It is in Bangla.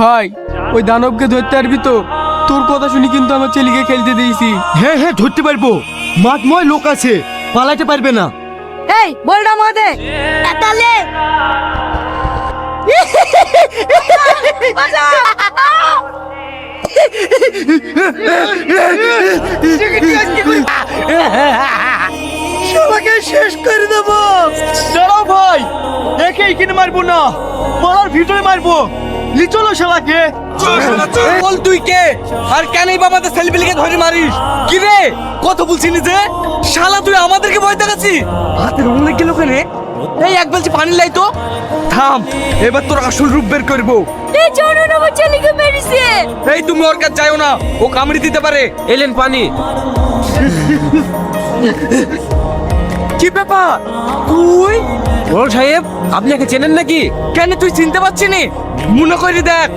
ভাই ওই দানবকে ধরতে পারবি তো? তোর কথা শুনি কিন্তু আমার ছেলেকে খেলতে দিয়েছি। হ্যাঁ হ্যাঁ ধরতে পারবো, মাঠময় লোক আছে, পালাতে পারবে না। এই বলটা আমাকে তাহলে শালাকে শেষ করে দেবো। দাঁড়াও ভাই, একে এখানে মারবো না, পাড়ার ভিতরে মারবো। লি চলো শালাকে। বল তুই কে আর কেনই বাবাদের ছেলেপিলেকে ধরে মারিস? কি রে কত বলছিস যে শালা তুই আমাদেরকে ভয় দেখাচ্ছি? হাতে রং লেগে গেল কেন? এই এক বালতি পানি লাই তো। থাম, এবার তোর আসল রূপ বের করবো। এই জনন আমার ছেলেকে মেরেছে। এই তুমি ওর কাছে যাও না, ও কামড়ি দিতে পারে। এলেন পানি। কি ব্যাপার তুই? বড় সাহেব আপনি একে চেনেন নাকি? কেন তুই চিনতে পারছিস নি? মনে করে দেখ।